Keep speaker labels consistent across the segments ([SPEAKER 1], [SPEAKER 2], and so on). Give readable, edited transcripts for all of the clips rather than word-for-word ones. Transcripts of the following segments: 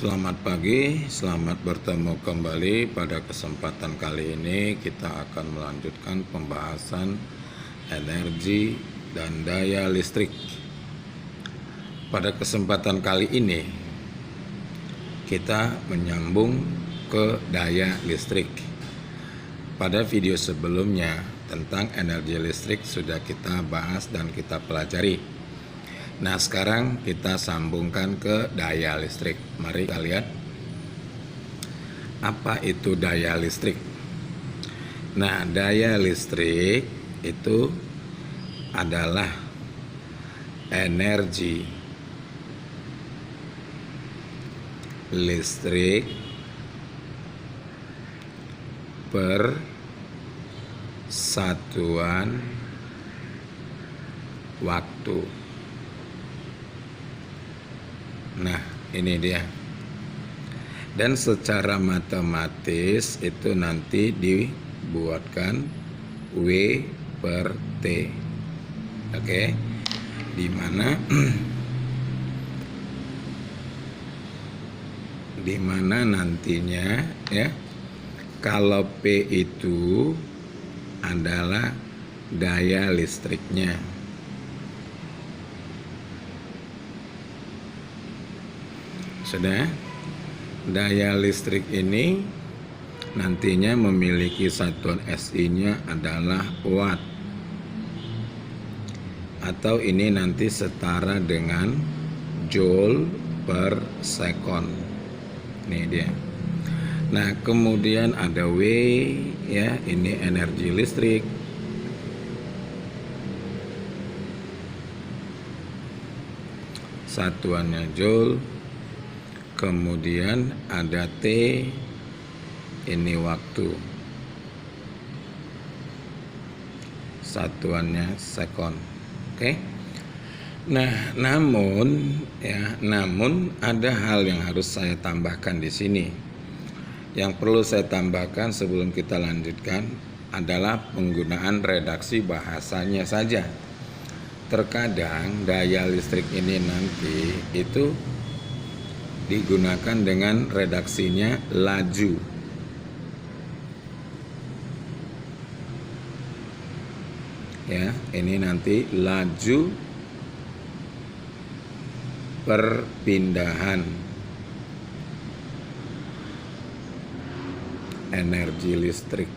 [SPEAKER 1] Selamat pagi, selamat bertemu kembali. Pada kesempatan kali ini kita akan melanjutkan pembahasan energi dan daya listrik. Pada kesempatan kali ini kita menyambung ke daya listrik. Pada video sebelumnya tentang energi listrik sudah kita bahas dan kita pelajari. Nah, sekarang kita sambungkan ke daya listrik. Mari kita lihat apa itu daya listrik. Nah, daya listrik itu adalah energi listrik per satuan waktu. Nah, ini dia. Dan secara matematis itu nanti dibuatkan W per T. Oke. Di mana nantinya ya, kalau P itu adalah daya listriknya. Sudah, daya listrik ini nantinya memiliki satuan SI-nya adalah watt, atau ini nanti setara dengan joule per second. Ini dia. Nah, kemudian ada W ya, ini energi listrik. Satuannya joule. Kemudian ada T, ini waktu, satuannya second. Oke. Nah, namun ada hal yang harus saya tambahkan di sini. Yang perlu saya tambahkan sebelum kita lanjutkan adalah penggunaan redaksi bahasanya saja. Terkadang daya listrik ini nanti itu digunakan dengan redaksinya laju. Ya, ini nanti laju perpindahan energi listrik.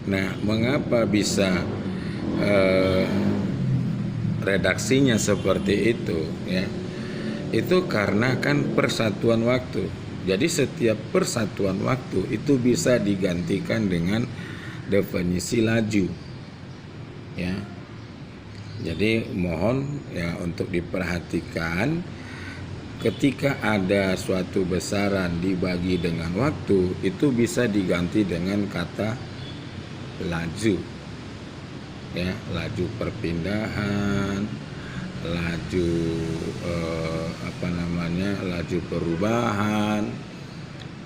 [SPEAKER 1] Nah, mengapa bisa redaksinya seperti itu ya? Itu karena kan persatuan waktu. Jadi setiap persatuan waktu itu bisa digantikan dengan definisi laju. Ya. Jadi mohon ya untuk diperhatikan, ketika ada suatu besaran dibagi dengan waktu itu bisa diganti dengan kata laju. Ya, laju perpindahan, laju laju perubahan,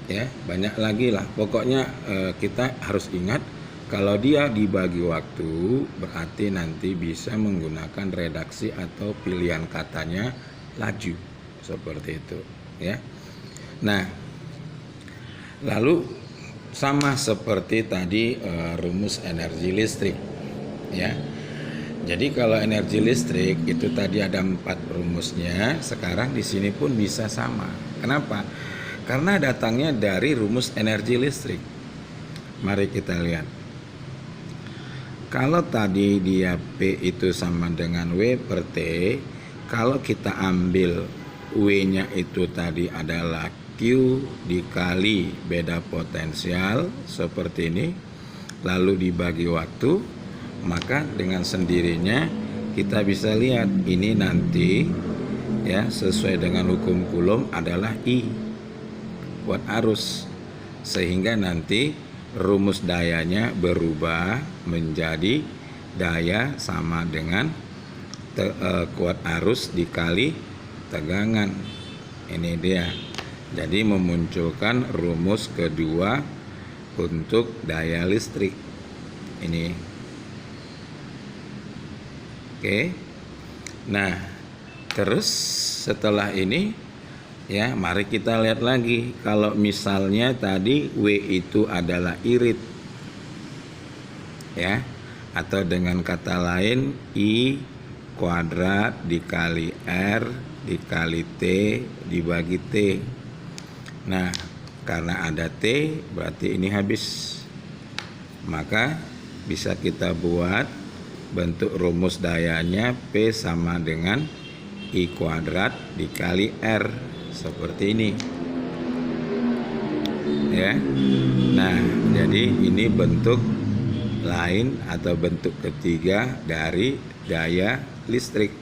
[SPEAKER 1] ya banyak lagi lah. Pokoknya kita harus ingat kalau dia dibagi waktu berarti nanti bisa menggunakan redaksi atau pilihan katanya laju, seperti itu ya. Nah, lalu sama seperti tadi rumus energi listrik ya. Jadi kalau energi listrik itu tadi ada 4 rumusnya, sekarang di sini pun bisa sama. Kenapa? Karena datangnya dari rumus energi listrik. Mari kita lihat. Kalau tadi dia P itu sama dengan W per T, kalau kita ambil W-nya itu tadi adalah Q dikali beda potensial seperti ini, lalu dibagi waktu, maka dengan sendirinya kita bisa lihat ini nanti ya sesuai dengan hukum Coulomb adalah I, kuat arus, sehingga nanti rumus dayanya berubah menjadi daya sama dengan kuat arus dikali tegangan. Ini dia. Jadi memunculkan rumus kedua untuk daya listrik ini. Oke. Nah, Terus setelah ini ya, mari kita lihat lagi. Kalau misalnya tadi W itu adalah irit ya, atau dengan kata lain I kuadrat dikali R dikali T dibagi T. Nah, karena ada T berarti ini habis. Maka bisa kita buat bentuk rumus dayanya P sama dengan I kuadrat dikali R seperti ini ya. Nah, jadi ini bentuk lain atau bentuk ketiga dari daya listrik.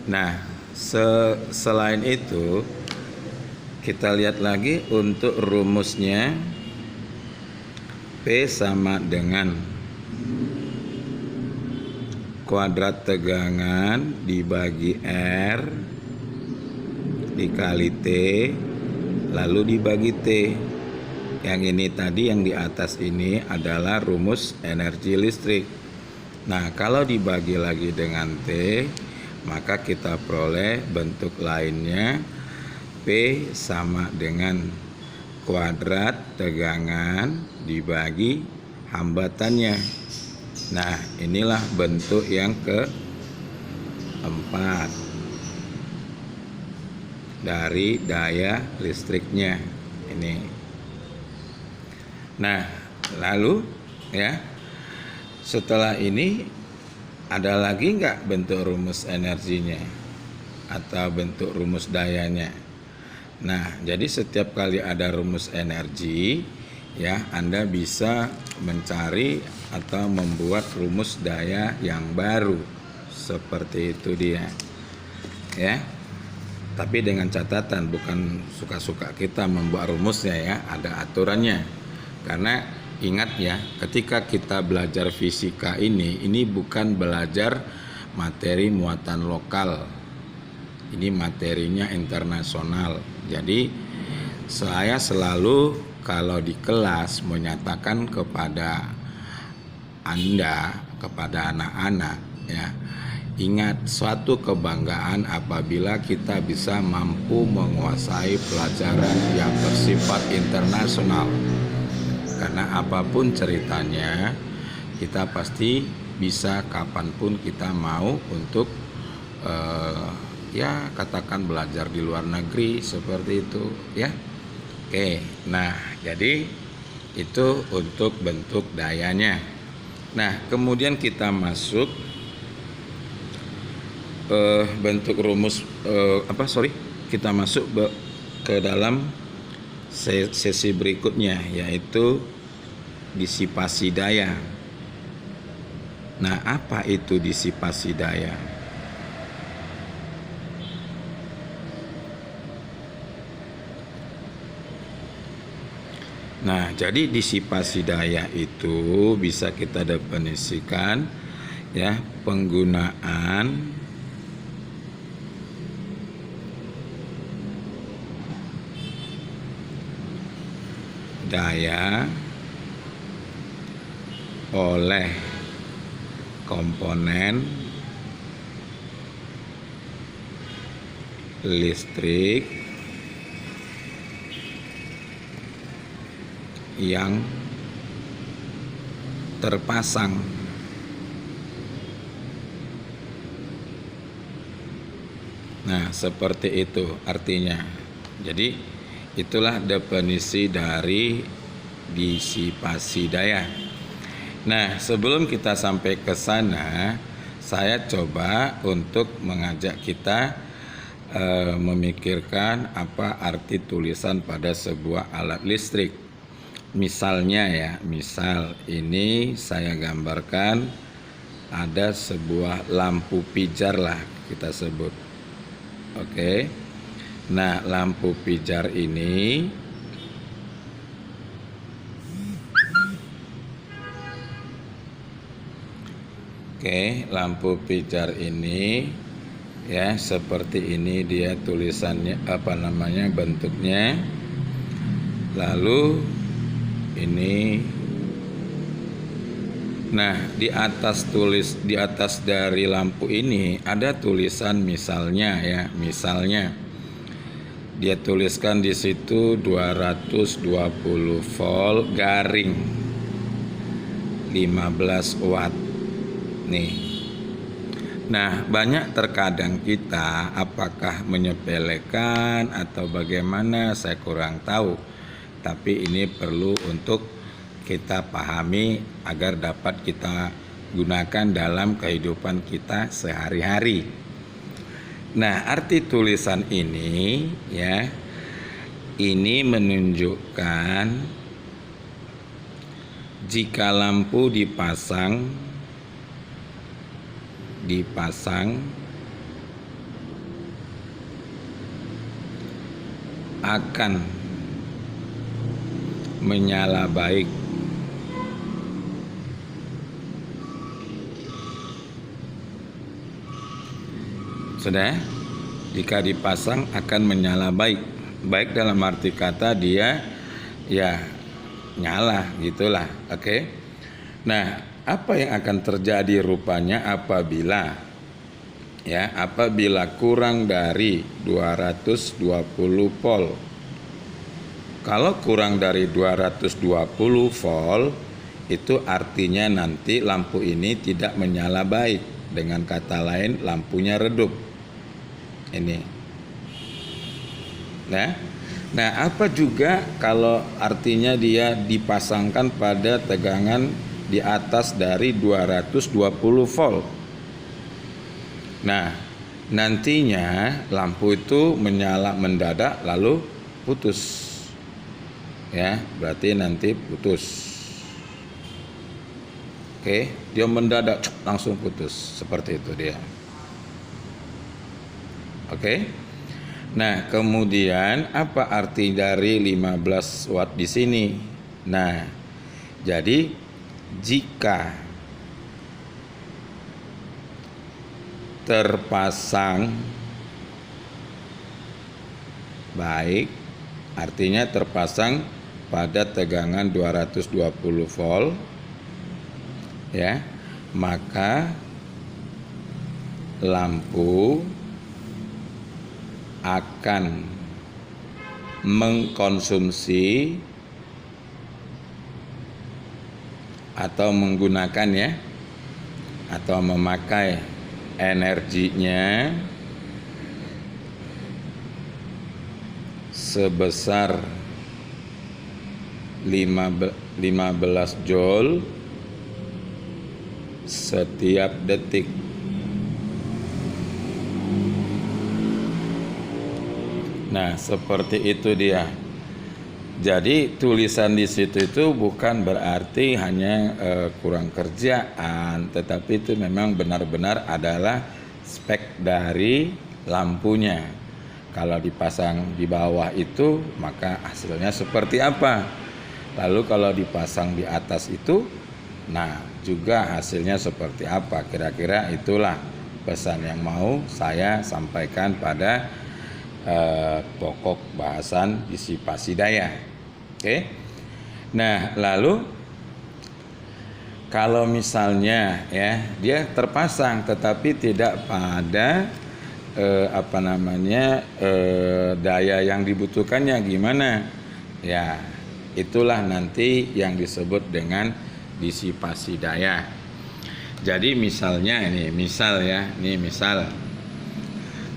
[SPEAKER 1] Nah, selain itu kita lihat lagi untuk rumusnya. P sama dengan kuadrat tegangan dibagi R dikali T lalu dibagi T. Yang ini tadi yang di atas ini adalah rumus energi listrik. Nah, kalau dibagi lagi dengan T, maka kita peroleh bentuk lainnya. P sama dengan kuadrat tegangan dibagi hambatannya. Nah, inilah bentuk yang keempat dari daya listriknya ini. Nah, lalu ya, setelah ini ada lagi nggak bentuk rumus energinya atau bentuk rumus dayanya? Nah, jadi setiap kali ada rumus energi ya, Anda bisa mencari atau membuat rumus daya yang baru. Seperti itu dia ya. Tapi dengan catatan, bukan suka-suka kita membuat rumusnya ya, ada aturannya. Karena ingat ya, ketika kita belajar fisika ini bukan belajar materi muatan lokal. Ini materinya internasional. Jadi saya selalu kalau di kelas menyatakan kepada Anda, kepada anak-anak ya, ingat suatu kebanggaan apabila kita bisa mampu menguasai pelajaran yang bersifat internasional. Karena apapun ceritanya, kita pasti bisa kapanpun kita mau untuk ya katakan belajar di luar negeri seperti itu ya. Oke, nah jadi itu untuk bentuk dayanya. Nah, kemudian kita masuk bentuk rumus kita masuk ke dalam sesi berikutnya, yaitu disipasi daya. Nah, apa itu disipasi daya? Nah, jadi disipasi daya itu bisa kita definisikan ya, penggunaan daya oleh komponen listrik yang terpasang. Nah, seperti itu artinya. Jadi itulah definisi dari disipasi daya. Nah, sebelum kita sampai ke sana, saya coba untuk mengajak kita memikirkan apa arti tulisan pada sebuah alat listrik. Misalnya ya, misal ini saya gambarkan ada sebuah lampu pijar lah kita sebut. Oke. Nah, lampu pijar ini lampu pijar ini ya, seperti ini dia tulisannya, bentuknya. Lalu ini Nah, di atas dari lampu ini ada tulisan misalnya ya, misalnya dia tuliskan di situ 220 volt garing 15 watt. Nih. Nah, banyak terkadang kita apakah menyepelekan atau bagaimana saya kurang tahu. Tapi ini perlu untuk kita pahami agar dapat kita gunakan dalam kehidupan kita sehari-hari. Nah, arti tulisan ini ya, ini menunjukkan jika lampu dipasang akan menyala baik. Sudah? Jika dipasang akan menyala baik. Baik dalam arti kata dia ya nyala gitulah. Oke. Nah, apa yang akan terjadi rupanya apabila kurang dari 220 volt. Kalau kurang dari 220 volt itu artinya nanti lampu ini tidak menyala baik. Dengan kata lain lampunya redup. Ini. Nah, apa juga kalau artinya dia dipasangkan pada tegangan di atas dari 220 volt. Nah, nantinya lampu itu menyala mendadak lalu putus. Ya, berarti nanti putus. Oke, dia mendadak langsung putus. Seperti itu dia. Oke. Nah, kemudian apa arti dari 15 watt di sini? Nah, jadi jika terpasang baik, artinya terpasang pada tegangan 220 volt ya, maka lampu akan mengkonsumsi atau menggunakan ya, atau memakai energinya sebesar 15 joule setiap detik. Nah, seperti itu dia. Jadi tulisan di situ itu bukan berarti hanya kurang kerjaan, tetapi itu memang benar-benar adalah spek dari lampunya. Kalau dipasang di bawah itu, maka hasilnya seperti apa? Lalu kalau dipasang di atas itu, nah juga hasilnya seperti apa? Kira-kira itulah pesan yang mau saya sampaikan pada pokok bahasan disipasi daya. Oke. Nah, lalu kalau misalnya ya dia terpasang tetapi tidak pada daya yang dibutuhkannya gimana? Ya, itulah nanti yang disebut dengan disipasi daya. Jadi misalnya ini, misal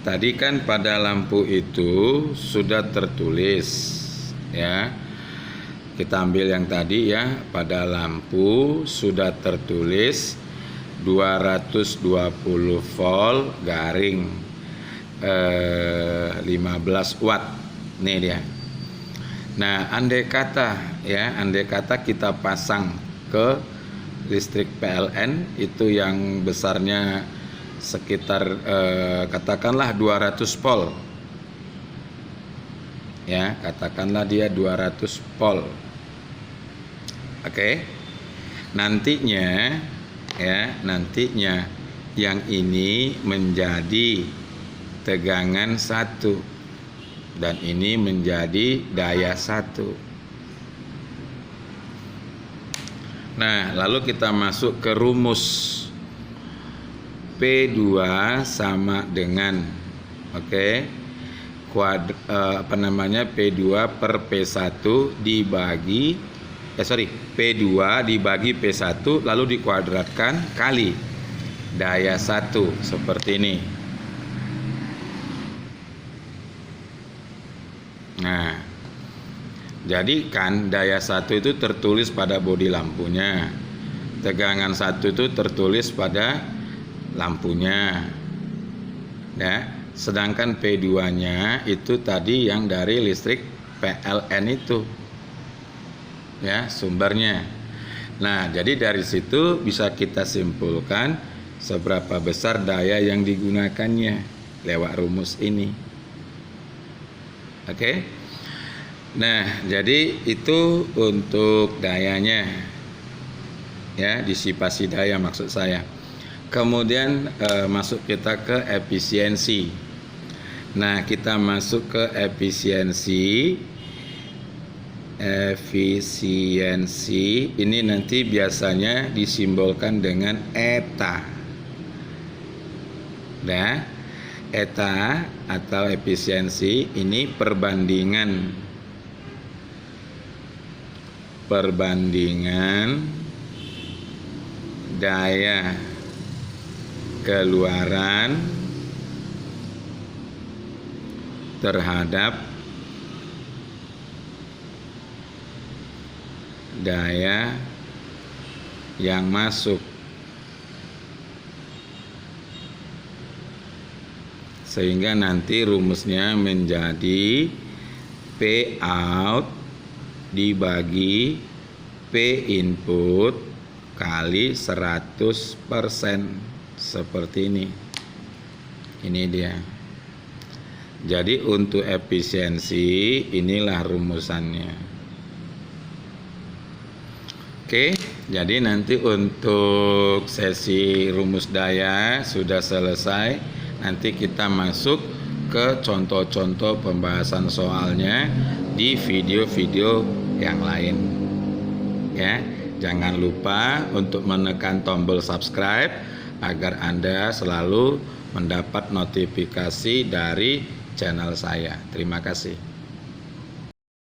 [SPEAKER 1] tadi kan pada lampu itu sudah tertulis ya. Kita ambil yang tadi ya, pada lampu sudah tertulis 220 volt garing 15 watt. Nih dia. Nah, andai kata kita pasang ke listrik PLN itu yang besarnya sekitar katakanlah 200 volt. Ya, katakanlah dia 200 volt. Oke. Nantinya yang ini menjadi tegangan 1 dan ini menjadi daya 1. Nah, lalu kita masuk ke rumus. P2 sama dengan P2 per P1 dibagi P2 dibagi P1 lalu dikuadratkan kali daya 1 seperti ini. Nah, jadi kan daya 1 itu tertulis pada bodi lampunya, tegangan 1 itu tertulis pada lampunya, ya. Sedangkan P2-nya itu tadi yang dari listrik PLN itu, ya, sumbernya. Nah, jadi dari situ bisa kita simpulkan seberapa besar daya yang digunakannya lewat rumus ini. Oke. Nah, jadi itu untuk dayanya, ya, disipasi daya maksud saya. Kemudian masuk kita ke efisiensi. Nah, kita masuk ke efisiensi. Efisiensi ini nanti biasanya disimbolkan dengan eta. Nah, eta atau efisiensi ini perbandingan daya keluaran terhadap daya yang masuk, sehingga nanti rumusnya menjadi P out dibagi P input kali 100%. Seperti ini. Ini dia. Jadi untuk efisiensi inilah rumusannya. Oke, jadi nanti untuk sesi rumus daya sudah selesai. Nanti kita masuk ke contoh-contoh pembahasan soalnya di video-video yang lain. Ya, jangan lupa untuk menekan tombol subscribe agar Anda selalu mendapat notifikasi dari channel saya. Terima kasih.